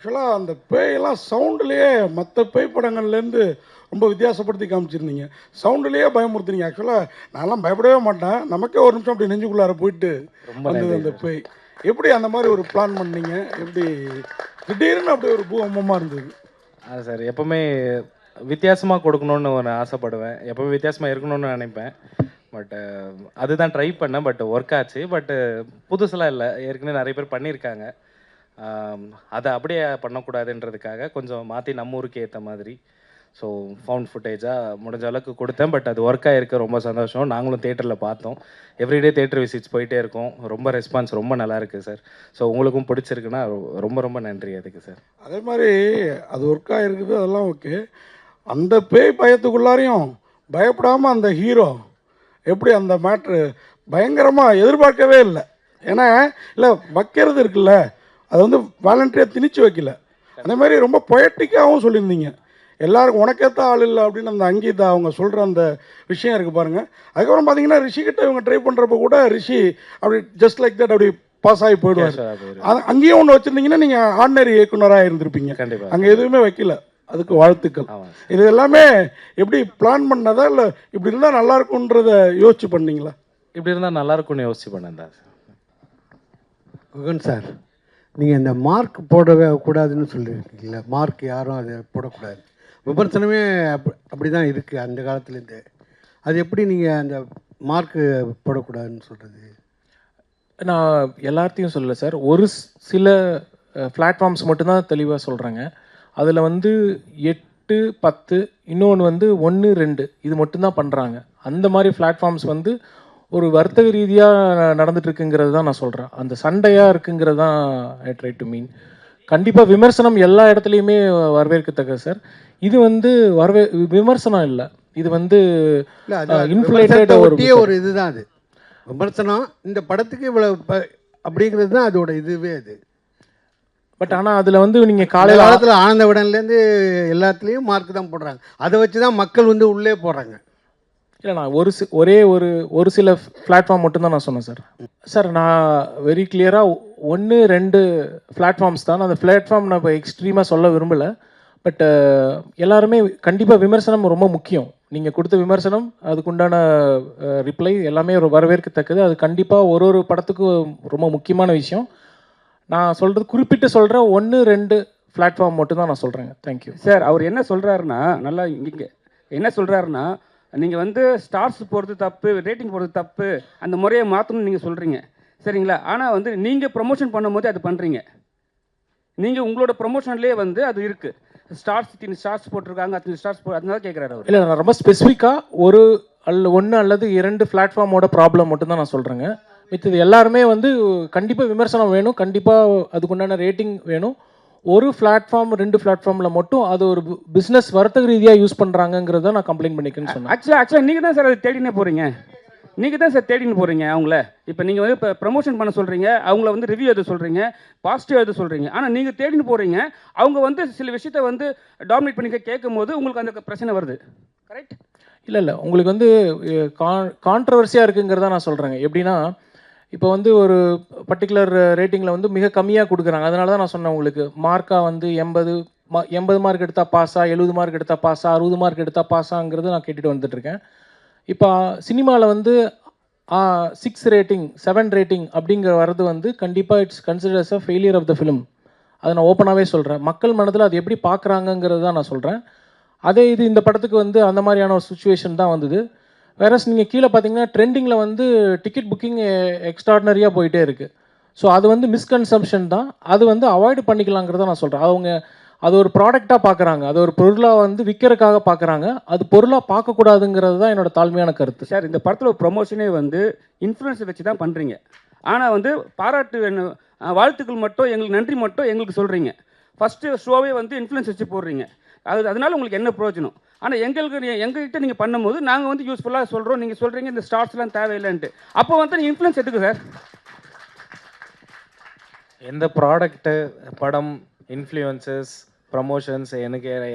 ஆக்சுவலாக அந்த பேயெல்லாம் சவுண்டுலேயே மற்ற பேய் படங்கள்லேருந்து ரொம்ப வித்தியாசப்படுத்தி காமிச்சிருந்தீங்க. சவுண்டுலேயே பயமுறுத்துனீங்க. ஆக்சுவலாக நான்லாம் பயப்படவே மாட்டேன். நமக்கே ஒரு நிமிஷம் அப்படி நெஞ்சுக்குள்ளார போயிட்டு ரொம்ப வந்தது நன்றி அந்த சார். பேய். எப்படி அந்த மாதிரி ஒரு பிளான் பண்ணீங்க? எப்படி திடீர்னு அப்படி ஒரு பூகம்பமாக இருந்தது? அது சார் எப்போவுமே வித்தியாசமாக கொடுக்கணுன்னு ஒரு ஆசைப்படுவேன். எப்போவுமே வித்தியாசமாக இருக்கணும்னு நினைப்பேன். பட்டு அதுதான் ட்ரை பண்ணேன். பட் ஒர்க் ஆச்சு. பட்டு புதுசெல்லாம் இல்லை, ஏற்கனவே நிறைய பேர் பண்ணியிருக்காங்க. அதை அப்படியே பண்ணக்கூடாதுன்றதுக்காக கொஞ்சம் மாற்றி நம்ம ஊருக்கு ஏற்ற மாதிரி ஸோ ஃபவுண்ட் ஃபுட்டேஜாக முடிஞ்ச அளவுக்கு கொடுத்தேன். பட் அது ஒர்க் ஆகிருக்கு, ரொம்ப சந்தோஷம். நாங்களும் தேட்டரில் பார்த்தோம். எவ்ரிடே தேட்டர் விசிட்ஸ் போயிட்டே இருக்கோம். ரொம்ப ரெஸ்பான்ஸ் ரொம்ப நல்லா இருக்குது சார். ஸோ உங்களுக்கும் பிடிச்சிருக்குன்னா ரொம்ப ரொம்ப நன்றி அதுக்கு சார். அதே மாதிரி அது ஒர்க் ஆகிருக்குது, அதெல்லாம் ஓகே. அந்த பேய் பயத்துக்குள்ளாரையும் பயப்படாமல் அந்த ஹீரோ எப்படி அந்த மேட்ரு பயங்கரமாக எதிர்பார்க்கவே இல்லை. ஏன்னா இல்லை வைக்கிறது இருக்குல்ல, அது வந்து வாலண்டியாக திணிச்சு வைக்கல. அதே மாதிரி ரொம்ப பொயட்டிக்காகவும் சொல்லியிருந்தீங்க. எல்லாருக்கும் உனக்கேற்ற ஆள் இல்லை அப்படின்னு அந்த அங்கீதா அவங்க சொல்கிற அந்த விஷயம் இருக்குது பாருங்கள். அதுக்கப்புறம் பார்த்தீங்கன்னா ரிஷிக்கிட்ட இவங்க ட்ரை பண்ணுறப்ப கூட ரிஷி அப்படி ஜஸ்ட் லைக் தட் அப்படி பாஸ் ஆகி போயிடுவார். அது அங்கேயும் ஒன்று வச்சுருந்தீங்கன்னா நீங்கள் ஆர்டினரி இயக்குனராக இருந்திருப்பீங்க. கண்டிப்பாக அங்கே எதுவுமே வைக்கல. அதுக்கு வாழ்த்துக்கள். இது எல்லாமே எப்படி பிளான் பண்ணதா இல்லை இப்படி இருந்தால் நல்லா இருக்கும்ன்றத யோசிச்சு பண்ணீங்களா? இப்படி இருந்தால் நல்லா இருக்கும்னு யோசிச்சு பண்ணேன் தான் சார். குகன் சார், நீங்கள் இந்த மார்க் போடவே கூடாதுன்னு சொல்லியிருக்கீங்களா? மார்க் யாரும் அதை போடக்கூடாது, விமர்சனமே அப்படி தான் இருக்குது அந்த காலத்துலேருந்து. அது எப்படி நீங்கள் அந்த மார்க்கு போடக்கூடாதுன்னு சொல்கிறது? நான் எல்லாத்தையும் சொல்லலை சார், ஒரு சில பிளாட்ஃபார்ம்ஸ் மட்டும்தான் தெளிவாக சொல்கிறாங்க. அதில் வந்து 8, 10, இன்னொன்று வந்து 1, 2 இது மட்டும்தான் பண்ணுறாங்க. அந்த மாதிரி பிளாட்ஃபார்ம்ஸ் வந்து ஒரு வர்த்தக ரீதியாக நடந்துட்டுருக்குங்கிறது தான் நான் சொல்கிறேன். அந்த சண்டையாக இருக்குங்கிறது தான் ஐ ட்ரை டு மீன். கண்டிப்பாக விமர்சனம் எல்லா இடத்துலையுமே வரவேற்கத்தக்க சார். இது வந்து விமர்சனம் இல்லை, இது வந்து இன்ஃப்ளேட்டட் ஒரு இதுதான். அது விமர்சனம் இந்த படத்துக்கு இவ்வளோ அப்படிங்கிறது தான் அதோட இதுவே. அது பட் ஆனால் அதில் வந்து நீங்கள் காலையில் காலத்தில் ஆனந்த விடன்லேருந்து எல்லாத்துலேயும் மார்க் தான் போடுறாங்க. அதை வச்சு தான் மக்கள் வந்து உள்ளே போகிறாங்க. இல்லை, நான் ஒரு சில பிளாட்ஃபார்ம் மட்டும்தான் நான் சொன்னேன் சார். சார் நான் வெரி கிளியராக 1, 2 பிளாட்ஃபார்ம்ஸ் தான். அந்த பிளாட்ஃபார்ம் நான் இப்போ எக்ஸ்ட்ரீமாக சொல்ல விரும்பலை. பட் எல்லாருமே கண்டிப்பாக விமர்சனம் ரொம்ப முக்கியம். நீங்கள் கொடுத்த விமர்சனம், அதுக்குண்டான ரிப்ளை எல்லாமே ஒரு வரவேற்கத்தக்கது. அது கண்டிப்பாக ஒரு படத்துக்கும் ரொம்ப முக்கியமான விஷயம். நான் சொல்கிறது குறிப்பிட்டு சொல்கிறேன், 1, 2 பிளாட்ஃபார்ம் மட்டும்தான் நான் சொல்கிறேங்க. Thank you sir. அவர் என்ன சொல்கிறாருன்னா, நல்லா இங்கே என்ன சொல்கிறாருன்னா, நீங்கள் வந்து ஸ்டார்ஸ் போடுறது தப்பு, ரேட்டிங் போடுறது தப்பு, அந்த முறையை மாற்றணும்னு நீங்கள் சொல்கிறீங்க, சரிங்களா? ஆனால் வந்து நீங்கள் ப்ரொமோஷன் பண்ணும்போது அது பண்ணுறீங்க. நீங்கள் உங்களோட ப்ரொமோஷன்லேயே வந்து அது இருக்குது. ஸ்டார்ஸ் போட்டிருக்காங்க, அத்தனை ஸ்டார்ஸ் அதனால கேட்குறாரு அவர். இல்லை, நான் ரொம்ப ஸ்பெசிஃபிக்காக 1 அல்லது 2 பிளாட்ஃபார்மோட ப்ராப்ளம் மட்டும்தான் நான் சொல்கிறேங்க. மிச்சது எல்லாருமே வந்து கண்டிப்பாக விமர்சனம் வேணும், கண்டிப்பாக அதுக்குண்டான ரேட்டிங் வேணும். ஒரு பிளாட்ஃபார்ம் 2 பிளாட்ஃபார்மில் மட்டும் அது ஒரு பிஸ்னஸ் வர்த்தக ரீதியாக யூஸ் பண்ணுறாங்கிறத நான் கம்ப்ளைண்ட் பண்ணிக்கிறேன்னு சொன்னேன். ஆக்சுவலாக நீங்கள் தான் சார் அதை தேடினே போகிறீங்க. நீங்கள் தான் சார் தேடின்னு போகிறீங்க அவங்கள. இப்போ நீங்கள் வந்து இப்போ ப்ரமோஷன் பண்ண சொல்கிறீங்க, அவங்கள வந்து ரிவ்யூ எழுத சொல்கிறீங்க, பாசிட்டிவ் எழுத சொல்கிறீங்க. ஆனால் நீங்கள் தேடின்னு போகிறீங்க, அவங்க வந்து சில விஷயத்த வந்து டாமினேட் பண்ணி கேட்கும் போது உங்களுக்கு அந்த பிரச்சனை வருது. கரெக்ட்? இல்லை, உங்களுக்கு வந்து கான்ட்ரவர்சியாக இருக்குங்கிறத நான் சொல்கிறேங்க. எப்படின்னா, இப்போ வந்து ஒரு பர்டிகுலர் ரேட்டிங்கில் வந்து மிக கம்மியாக கொடுக்குறாங்க. அதனால தான் நான் சொன்னேன் உங்களுக்கு, மார்க்காக வந்து 80 மார்க் எடுத்தால் பாஸா, 70 மார்க் எடுத்தால் பாஸா, 60 மார்க் எடுத்தால் பாஸாங்கிறது நான் கேட்டுட்டு வந்துட்டுருக்கேன். இப்போ சினிமாவில் வந்து 6 ரேட்டிங் 7 ரேட்டிங் அப்படிங்கிற வரது வந்து கண்டிப்பாக it's consider as a failure of the film. அதை நான் ஓப்பனாகவே சொல்கிறேன். மக்கள் மனதில் அது எப்படி பார்க்குறாங்கங்கிறது தான் நான் சொல்கிறேன். அதே இது இந்த படத்துக்கு வந்து அந்த மாதிரியான ஒரு சுச்சுவேஷன் தான் வந்தது. வேறஸ் நீங்கள் கீழே பார்த்தீங்கன்னா ட்ரெண்டிங்கில் வந்து டிக்கெட் புக்கிங் எக்ஸ்ட்ராடினரியாக போயிட்டே இருக்குது. ஸோ அது வந்து மிஸ்கன்சம்ஷன் தான். அது வந்து அவாய்டு பண்ணிக்கலாங்கிறத நான் சொல்கிறேன். அவங்க அது ஒரு ப்ராடக்டாக பார்க்குறாங்க, அது ஒரு பொருளாக வந்து விற்கிறதுக்காக பார்க்குறாங்க. அது பொருளாக பார்க்கக்கூடாதுங்கிறது தான் என்னோட தாழ்மையான கருத்து. சார், இந்த படத்தில் ஒரு ப்ரொமோஷனே வந்து இன்ஃப்ளூயன்ஸை வச்சு தான் பண்ணுறீங்க. ஆனால் வந்து பாராட்டு வேணும், வாழ்த்துக்கள் மட்டும், எங்களுக்கு நன்றி மட்டும் எங்களுக்கு சொல்கிறீங்க. ஃபஸ்ட்டு ஷோவே வந்து இன்ஃப்ளூயன்ஸ் வச்சு போடுறீங்க. அதனால உங்களுக்கு என்ன பிரயோஜனம்? ஆனால் எங்ககிட்ட நீங்கள் பண்ணும்போது நாங்கள் வந்து யூஸ்ஃபுல்லாக சொல்கிறோம், நீங்கள் சொல்கிறீங்க இந்த ஸ்டார்ஸ்லாம் தேவையில்லைன்ட்டு. அப்போ வந்து நீங்கள் இன்ஃப்ளூயன்ஸ் எடுத்துக்க சார். எந்த ப்ராடக்ட்டு, படம், இன்ஃப்ளூயன்சஸ், ப்ரமோஷன்ஸ் எனக்கு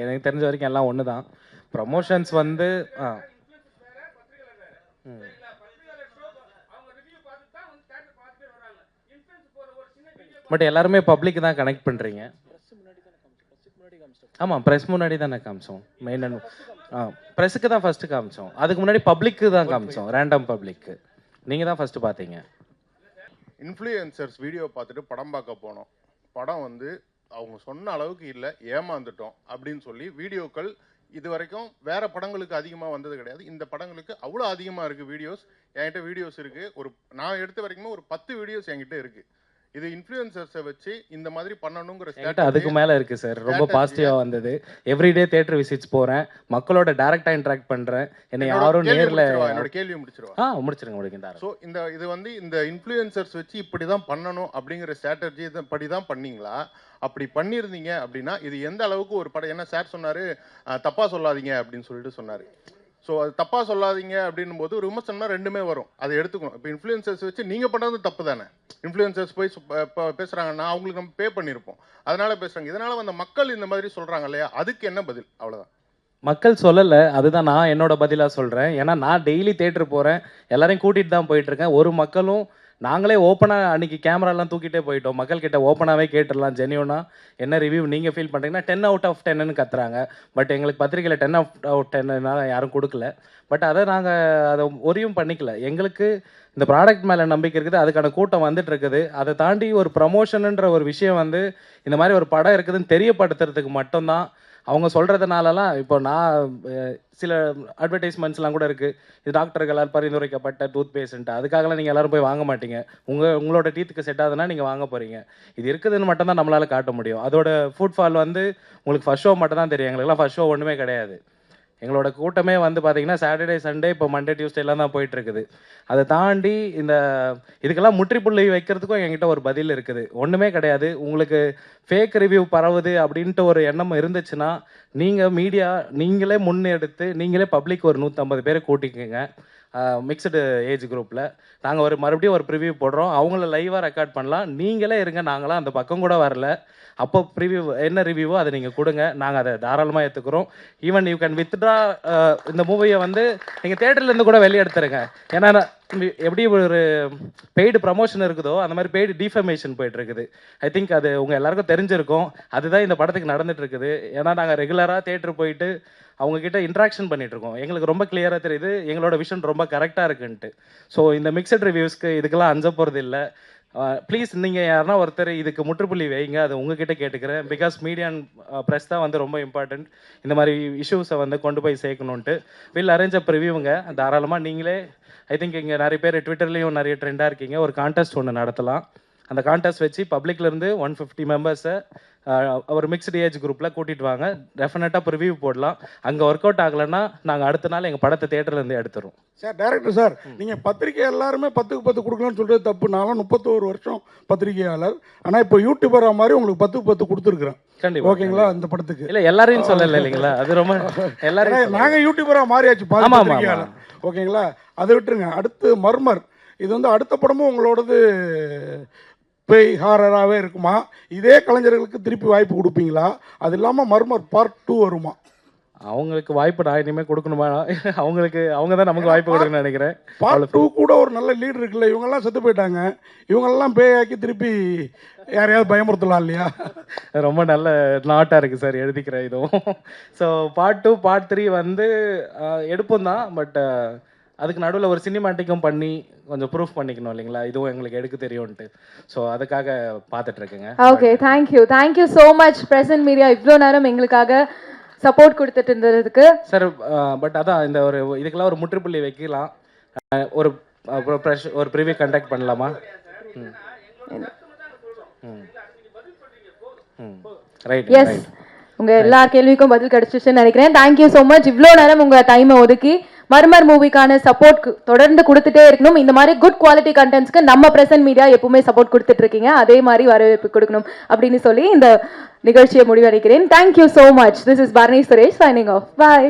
தெரிஞ்ச வரைக்கும் எல்லாம் ஒன்று தான். ப்ரமோஷன்ஸ் வந்து பட் எல்லாருமே பப்ளிக் தான் கனெக்ட் பண்ணுறீங்க. ஆமாம், ப்ரெஸ் முன்னாடி தானே காமிச்சோம். மெயின் அண்ட் ப்ரெஸ்ஸுக்கு தான் ஃபஸ்ட்டு காமிச்சோம். அதுக்கு முன்னாடி பப்ளிக்கு தான் காமிச்சோம், ரேண்டம் பப்ளிக்கு. நீங்கள் தான் ஃபஸ்ட்டு பார்த்தீங்க. இன்ஃப்ளூயன்சர்ஸ் வீடியோ பார்த்துட்டு படம் பார்க்க போனோம். படம் வந்து அவங்க சொன்ன அளவுக்கு இல்லை, ஏமாந்துட்டோம் அப்படின்னு சொல்லி வீடியோக்கள் இது வரைக்கும் வேற படங்களுக்கு அதிகமாக வந்தது கிடையாது. இந்த படங்களுக்கு அவ்வளோ அதிகமாக இருக்குது வீடியோஸ். என்கிட்ட வீடியோஸ் இருக்குது. நான் எடுத்த வரைக்குமே ஒரு 10 வீடியோஸ் என்கிட்ட இருக்குது. இது இன்ஃப்ளூயன்சர்ஸை வச்சு இந்த மாதிரி பண்ணணுங்கிற அதுக்கு மேலே இருக்குது சார். ரொம்ப பாசிட்டிவாக வந்தது. எவ்ரிடே தேட்டர் விசிட்ஸ் போகிறேன், மக்களோட டேரெக்டாக இன்ட்ராக்ட் பண்ணுறேன். என்னை யாரும் நேரில் என்னோட கேள்வி முடிச்சிருவா. முடிச்சிருங்க. ஸோ இது வந்து இந்த இன்ஃப்ளூயன்சர்ஸ் வச்சு இப்படி தான் பண்ணணும் அப்படிங்கிற ஸ்ட்ராட்டஜி படி தான் பண்ணீங்களா? அப்படி பண்ணியிருந்தீங்க அப்படின்னா இது எந்த அளவுக்கு ஒரு படம், என்ன சார் சொன்னார், தப்பாக சொல்லாதீங்க அப்படின்னு சொல்லிட்டு சொன்னார். ஸோ அது தப்பாக சொல்லாதீங்க அப்படின்னும் போது ஒரு விமர்சனம்னா ரெண்டுமே வரும், அதை எடுத்துக்கணும். இப்போ இன்ஃப்ளூயன்சர்ஸ் வச்சு நீங்கள் பண்ணுறது தப்பு தானே. இன்ஃப்ளூயன்சர்ஸ் போய் இப்போ பேசுகிறாங்கன்னா அவங்களுக்கு நம்ம பே பண்ணியிருப்போம், அதனால பேசுகிறாங்க. இதனால் வந்து மக்கள் இந்த மாதிரி சொல்கிறாங்க இல்லையா, அதுக்கு என்ன பதில்? அவ்வளோதான். மக்கள் சொல்லலை, அதுதான் நான் என்னோட பதிலாக சொல்கிறேன். ஏன்னா நான் டெய்லி தேட்டர் போகிறேன், எல்லாரையும் கூட்டிகிட்டு தான் போயிட்டுருக்கேன். ஒரு மக்களும் நாங்களே ஓப்பனாக அன்றைக்கி கேமராலாம் தூக்கிட்டே போயிட்டோம். மக்கள்கிட்ட ஓப்பனாகவே கேட்டுடலாம், ஜென்யூனாக என்ன ரிவ்யூ நீங்கள் ஃபீல் பண்ணுறீங்கன்னா 10 out of 10ன்னு கத்துறாங்க. பட் எங்களுக்கு பத்திரிக்கையில் 10 out of 10னால யாரும் கொடுக்கல. பட் அதை நாங்கள் அதை ஒரியும் பண்ணிக்கல. எங்களுக்கு இந்த ப்ராடக்ட் மேலே நம்பிக்கை இருக்குது, அதுக்கான கூட்டம் வந்துட்டு இருக்குது. அதை தாண்டி ஒரு ப்ரமோஷனுன்ற ஒரு விஷயம் வந்து இந்த மாதிரி ஒரு படம் இருக்குதுன்னு தெரியப்படுத்துறதுக்கு மட்டும்தான். அவங்க சொல்கிறதுனாலலாம் இப்போ நான் சில அட்வர்டைஸ்மெண்ட்ஸ்லாம் கூட இருக்குது, இது டாக்டர்களால் பரிந்துரைக்கப்பட்ட டூத் பேஸ்ட்டு, அதுக்காகலாம் நீங்கள் எல்லோரும் போய் வாங்க மாட்டீங்க. உங்களோட டீத்துக்கு செட் ஆகுதுன்னா நீங்கள் வாங்க போகிறீங்க. இது இருக்குதுன்னு மட்டும் தான் நம்மளால் காட்ட முடியும். அதோட ஃபுட்ஃபால் வந்து உங்களுக்கு ஃபர்ஸ்ட் ஷோ மட்டும் தான் தெரியும். எங்களுக்குலாம் ஃபர்ஸ்ட் ஷோ ஒன்றுமே கிடையாது. எங்களோட கூட்டமே வந்து பார்த்திங்கன்னா சாட்டர்டே சண்டே இப்போ மண்டே டியூஸ்டேலாம் தான் போயிட்டுருக்குது. அதை தாண்டி இதுக்கெல்லாம் முற்றுப்புள்ளி வைக்கிறதுக்கும் என்கிட்ட ஒரு பதில் இருக்குது. ஒன்றுமே கிடையாது. உங்களுக்கு ஃபேக் ரிவ்யூ பரவுது அப்படின்ட்டு ஒரு எண்ணம் இருந்துச்சுன்னா நீங்கள் மீடியா நீங்களே முன்னெடுத்து நீங்களே பப்ளிக் ஒரு 150 பேரை கூட்டிக்கோங்க. மிக்சடு ஏஜ் குரூப்பில் நாங்கள் மறுபடியும் ஒரு ப்ரிவ்யூ போடுறோம். அவங்கள லைவாக ரெக்கார்ட் பண்ணலாம். நீங்களே இருங்க, நாங்களாம் அந்த பக்கம் கூட வரல. அப்போ ப்ரிவ்யூ என்ன ரிவ்யூவோ அதை நீங்கள் கொடுங்க, நாங்கள் அதை தாராளமாக ஏற்றுக்கிறோம். ஈவன் யூ கேன் வித்ட்ரா இந்த மூவியை வந்து நீங்கள் தேட்டர்லேருந்து கூட வெளியே எடுத்துருங்க. ஏன்னா எப்படி ஒரு பெய்டு ப்ரமோஷன் இருக்குதோ அந்த மாதிரி பெய்டு டிஃபமேஷன் போயிட்டுருக்குது. ஐ திங்க் அது உங்கள் எல்லாருக்கும் தெரிஞ்சிருக்கும். அதுதான் இந்த படத்துக்கு நடந்துட்டு இருக்குது. ஏன்னா நாங்கள் ரெகுலராக தேட்டர் போயிட்டு அவங்கக்கிட்ட இன்ட்ராக்ஷன் பண்ணிகிட்ருக்கோம். எங்களுக்கு ரொம்ப கிளியராக தெரியுது எங்களோட விஷன் ரொம்ப கரெக்டாக இருக்குன்ட்டு. ஸோ இந்த மிக்சட் ரிவ்யூஸ்க்கு இதுக்கெல்லாம் அஞ்ச போகிறது இல்லை. ப்ளீஸ் நீங்கள் யாருன்னா ஒருத்தர் இதுக்கு முற்றுப்புள்ளி வைங்க, அது உங்ககிட்ட கேட்டுக்கிறேன். பிகாஸ் மீடியா அண்ட் ப்ரெஸ் தான் வந்து ரொம்ப இம்பார்ட்டண்ட். இந்த மாதிரி இஷ்யூஸை வந்து கொண்டு போய் சேர்க்கணுன்ட்டு வில் அரேஞ்ச் அப் ரிவ்யூங்க. தாராளமாக நீங்களே, ஐ திங்க் இங்கே நிறைய பேர் ட்விட்டர்லேயும் நிறைய ட்ரெண்டாக இருக்கீங்க, ஒரு கான்டெஸ்ட் ஒன்று நடத்தலாம். அந்த கான்டெஸ்ட் வச்சு பப்ளிக்லேருந்து 150 மெம்பர்ஸை ஒரு மிக்ஸ்டு ஏஜ் குரூப்பில் கூட்டிகிட்டு வாங்க. டெஃபினட்டாக ரிவ்யூ போடலாம். அங்கே ஒர்க் அவுட் ஆகலைன்னா நாங்கள் அடுத்த நாள் எங்கள் படத்தை தேட்டர்லேருந்து எடுத்துருவோம். சார் டைரக்டர் சார், நீங்கள் பத்திரிக்கை எல்லாருமே 10க்கு 10 கொடுக்கலான்னு சொல்கிறது தப்பு. நானும் 31 வருஷம் பத்திரிகையாளர். ஆனால் இப்போ யூடியூபராக மாதிரி உங்களுக்கு 10க்கு 10 கொடுத்துருக்குறேன். கண்டிப்பாக ஓகேங்களா? இந்த படத்துக்கு இல்லை எல்லாரையும் சொல்லலை இல்லைங்களா, அது ரொம்ப எல்லாரும் நாங்கள் யூடியூபராக மாறியாச்சு பத்திரிகையாளர். ஓகேங்களா? அதை விட்டுருங்க. அடுத்து மர்மர், இது வந்து அடுத்த படமும் உங்களோடது பேய் ஹாரராகவே இருக்குமா? இதே கலைஞர்களுக்கு திருப்பி வாய்ப்பு கொடுப்பீங்களா? அது இல்லாமல் மர்மர் பார்ட் 2 வருமா? அவங்களுக்கு வாய்ப்பு நான் இனிமேல் கொடுக்கணுமா? அவங்க தான் நமக்கு வாய்ப்பு கொடுக்கணும்னு நினைக்கிறேன். பார்ட் 2 கூட ஒரு நல்ல லீட் இருக்குல்ல, இவங்கெல்லாம் செத்து போயிட்டாங்க, இவங்கெல்லாம் பேயாக்கி திருப்பி யாரையாவது பயமுறுத்தலாம் இல்லையா? ரொம்ப நல்ல நாட்டாக இருக்குது சார், எழுதிக்கிறேன் இதுவும். ஸோ பார்ட் 2 பார்ட் 3 வந்து எடுப்போம் தான். பட் அதுக்கு நடுவில் ஒரு சினிமாட்டிக்கும் பண்ணி கொஞ்சம் ப்ரூஃப் பண்ணிக்கணும் இல்லைங்களா, இதுவும் எங்களுக்கு எடுக்க தெரியும்ன்ட்டு. ஸோ அதுக்காக பார்த்துட்ருக்கேங்க. Okay, thank you so much present media இவ்வளோ நேரம் எங்களுக்காக சப்போர்ட் கொடுத்துட்டு இருந்ததுக்கு சார். பட் அதான் இந்த ஒரு இதுக்கெல்லாம் ஒரு முற்றுப்புள்ளி வைக்கலாம். ஒரு ப்ரிவியூ கண்டக்ட் பண்ணலாமா? ரைட். எஸ், உங்கள் எல்லா கேள்விக்கும் பதில் கிடைச்சிச்சுன்னு நினைக்கிறேன். Thank you so much. இவ்வளோ நேரம் உங்கள் டைமை ஒதுக்கி மர்மர் மூவிக்கான சப்போர்ட் தொடர்ந்து கொடுத்துட்டே இருக்கணும். இந்த மாதிரி குட் குவாலிட்டி கண்டென்ட்ஸ்க்கு நம்ம பிரசன்ட் மீடியா எப்பவுமே சப்போர்ட் கொடுத்துட்டு இருக்கீங்க, அதே மாதிரி வரவேற்பு கொடுக்கணும் அப்படின்னு சொல்லி இந்த நிகழ்ச்சியை முடிவடைக்கிறேன். Thank you so much. This is Bharani Suresh signing off. Bye.